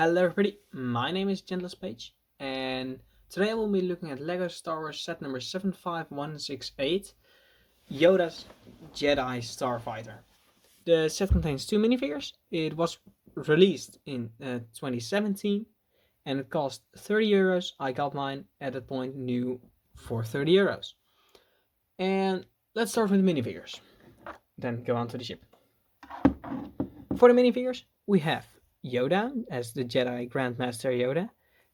Hello everybody, my name is Gentlest Page, and today I will be looking at LEGO Star Wars set number 75168, Yoda's Jedi Starfighter. The set contains two minifigures. It was released in 2017 and it cost €30. I got mine at that point new for €30. And let's start with the minifigures, then go on to the ship. For the minifigures, we have Yoda as the Jedi Grandmaster Yoda,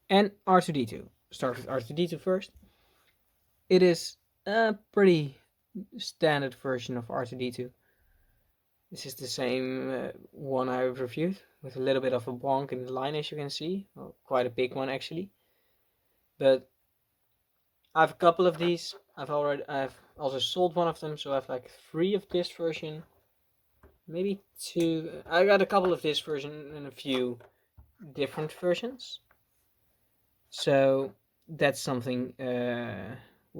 and R2-D2. Start with R2-D2 first. It is a pretty standard version of R2-D2. This is the same one I reviewed, with a little bit of a wonk in the line, as you can see. Well, quite a big one actually. But I have a couple of these. I've also sold one of them, so I have like 3 of this version. Maybe 2. I got a couple of this version and a few different versions. So that's something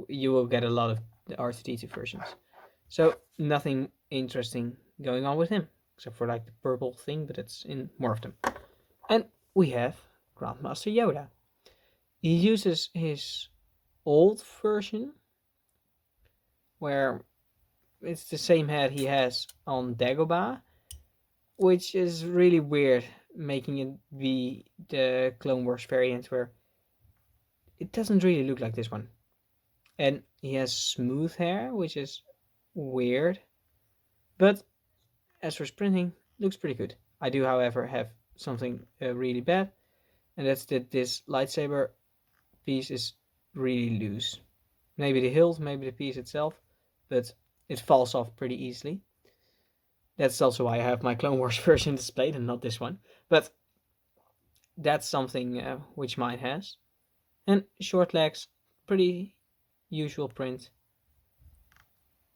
you will get a lot of the R2-D2 versions. So nothing interesting going on with him, except for like the purple thing, but it's in more of them. And we have Grandmaster Yoda. He uses his old version, where it's the same head he has on Dagobah, which is really weird, making it be the Clone Wars variant where it doesn't really look like this one. And he has smooth hair, which is weird, but as for sprinting, looks pretty good. I do, however, have something really bad, and that's that this lightsaber piece is really loose. Maybe the hilt, maybe the piece itself, but it falls off pretty easily. That's also why I have my Clone Wars version displayed and not this one. But that's something which mine has. And short legs, pretty usual print.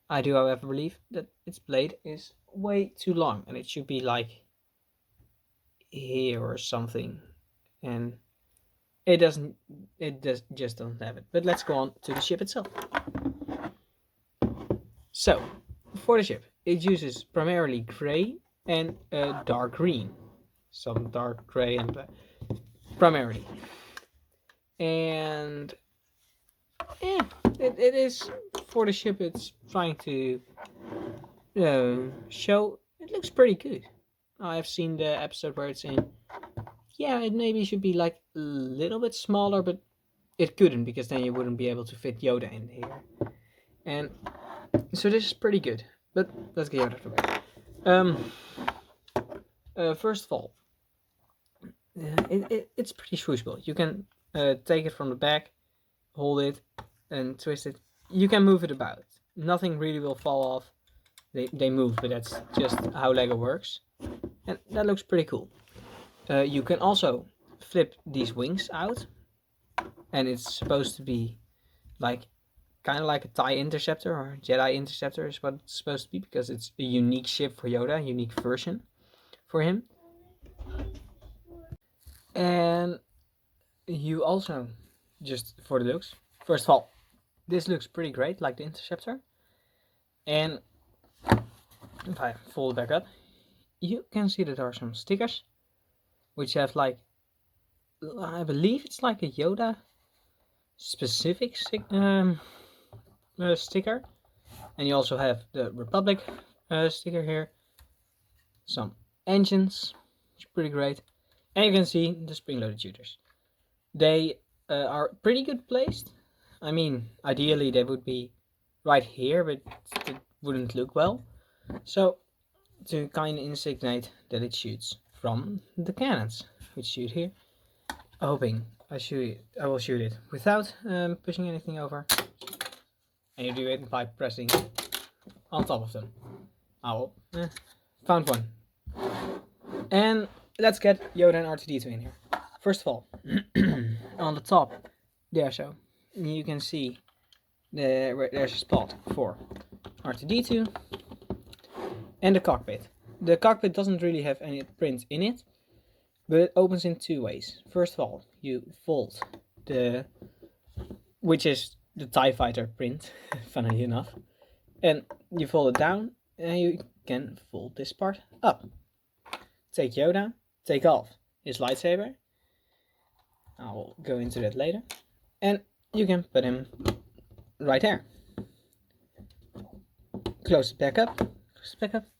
I do, however, believe that its blade is way too long, and it should be like here or something. And it doesn't. Just doesn't have it. But let's go on to the ship itself. So, for the ship, it uses primarily gray and dark green. Some dark gray and black, primarily. And yeah, it is, for the ship, it's trying to show it looks pretty good. I've seen the episode where it's in. Yeah, it maybe should be like a little bit smaller, but it couldn't, because then you wouldn't be able to fit Yoda in here. And so this is pretty good, but let's get out of the way. First of all, it's pretty swooshable. You can take it from the back, hold it, and twist it. You can move it about. Nothing really will fall off. They move, but that's just how Lego works. And that looks pretty cool. You can also flip these wings out, and it's supposed to be like kind of like a TIE Interceptor or Jedi Interceptor is what it's supposed to be, because it's a unique ship for Yoda, a unique version for him. And you also, just for the looks, first of all, this looks pretty great, like the Interceptor. And if I fold it back up, you can see that there are some stickers, which have like, I believe it's like a Yoda specific sticker. And you also have the Republic sticker here, some engines, which is pretty great, and you can see the spring-loaded shooters. They are pretty good placed. I mean, ideally they would be right here, but it wouldn't look well. So to kind of insinuate that it shoots from the cannons, which shoot here, hoping I will shoot it without pushing anything over. And you do it by pressing on top of them. Oh, found one. And let's get Yoda and R2-D2 in here. First of all, on the top, there, so you can see there's a spot for R2-D2 and the cockpit. The cockpit doesn't really have any print in it, but it opens in 2 ways. First of all, you fold which is the TIE Fighter print, funnily enough, and you fold it down, and you can fold this part up. Take Yoda, take off his lightsaber, I'll go into that later. And you can put him right there. Close it back up,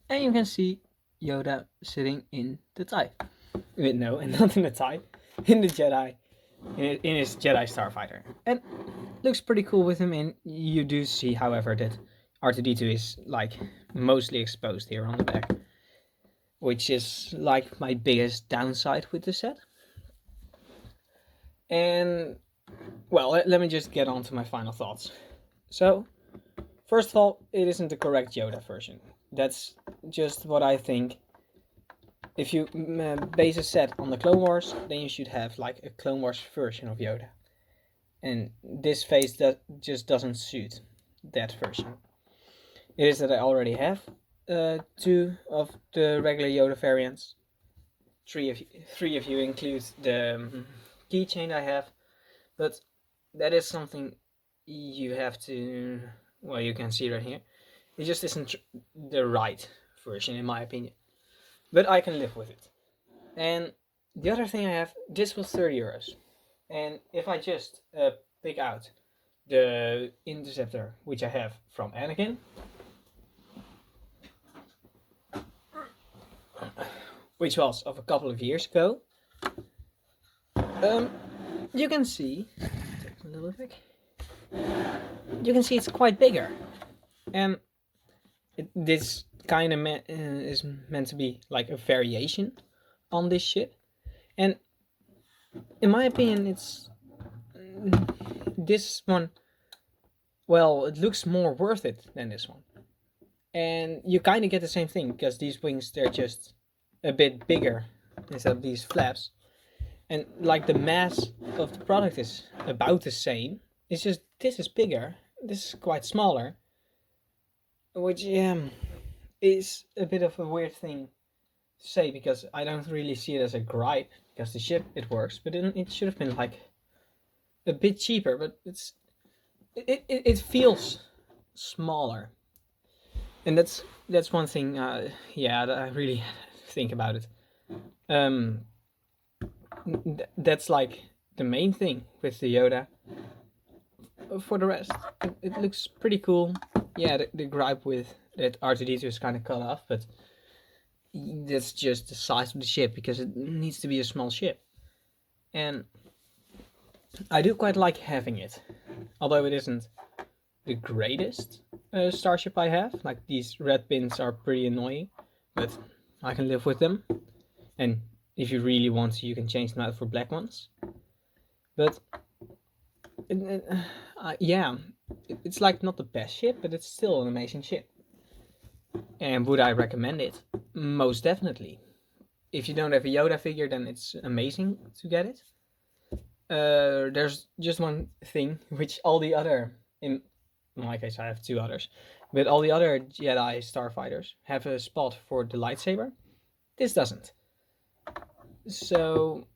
and you can see Yoda sitting in the TIE. No, not in the TIE, in the Jedi, in his Jedi Starfighter. And looks pretty cool with him in. You do see, however, that R2-D2 is like mostly exposed here on the back, which is like my biggest downside with the set. And well, let me just get on to my final thoughts. So, first of all, it isn't the correct Yoda version. That's just what I think. If you base a set on the Clone Wars, then you should have like a Clone Wars version of Yoda. And this face just doesn't suit that version. It is that I already have 2 of the regular Yoda variants. 3 if you include the keychain I have. But that is something you have to, well, you can see right here. It just isn't the right version in my opinion. But I can live with it. And the other thing I have, this was 30 euros. And if I just pick out the Interceptor, which I have from Anakin, which was of a couple of years ago, you can see, take a little bit, you can see it's quite bigger. And this kind of is meant to be like a variation on this ship. And in my opinion, it's this one, well, it looks more worth it than this one. And you kind of get the same thing, because these wings, they're just a bit bigger instead of these flaps. And like the mass of the product is about the same. It's just this is bigger, this is quite smaller. Which is a bit of a weird thing to say, because I don't really see it as a gripe, because the ship, it works, but it should have been like a bit cheaper. But it feels smaller, and that's one thing. That I really think about it. That's like the main thing with the Yoda. For the rest, it looks pretty cool. Yeah, the gripe with that R2-D2 is kind of cut off, but that's just the size of the ship, because it needs to be a small ship. And I do quite like having it, although it isn't the greatest starship I have. Like, these red pins are pretty annoying, but I can live with them. And if you really want to, you can change them out for black ones. But yeah, it's like not the best ship, but it's still an amazing ship. And would I recommend it? Most definitely. If you don't have a Yoda figure, then it's amazing to get it. There's just one thing, which all the other, in my case I have 2 others, but all the other Jedi Starfighters have a spot for the lightsaber. This doesn't. So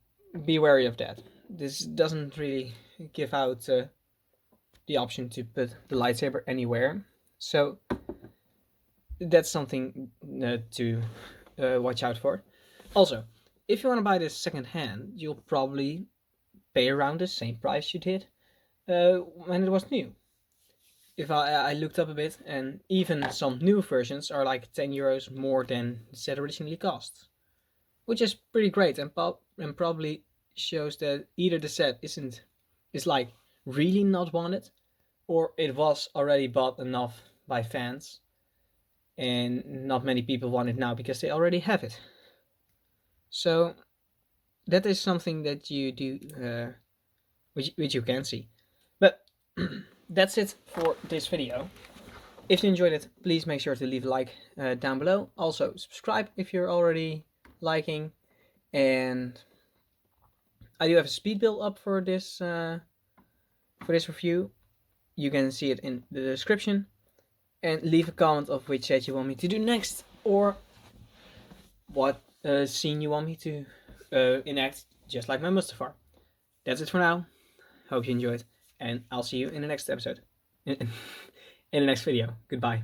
be wary of that. This doesn't really give out the option to put the lightsaber anywhere. So that's something to watch out for. Also, if you want to buy this second hand, you'll probably pay around the same price you did when it was new. If I looked up a bit, and even some new versions are like 10 euros more than the set originally cost, which is pretty great, and probably shows that either the set is like really not wanted, or it was already bought enough by fans and not many people want it now because they already have it. So that is something that you do, which you can see. But that's it for this video. If you enjoyed it, please make sure to leave a like down below. Also subscribe if you're already liking. And I do have a speed build up for this review. You can see it in the description. And leave a comment of which set you want me to do next, or what scene you want me to enact, just like my Mustafar. That's it for now. Hope you enjoyed, and I'll see you in the next episode. In the next video. Goodbye.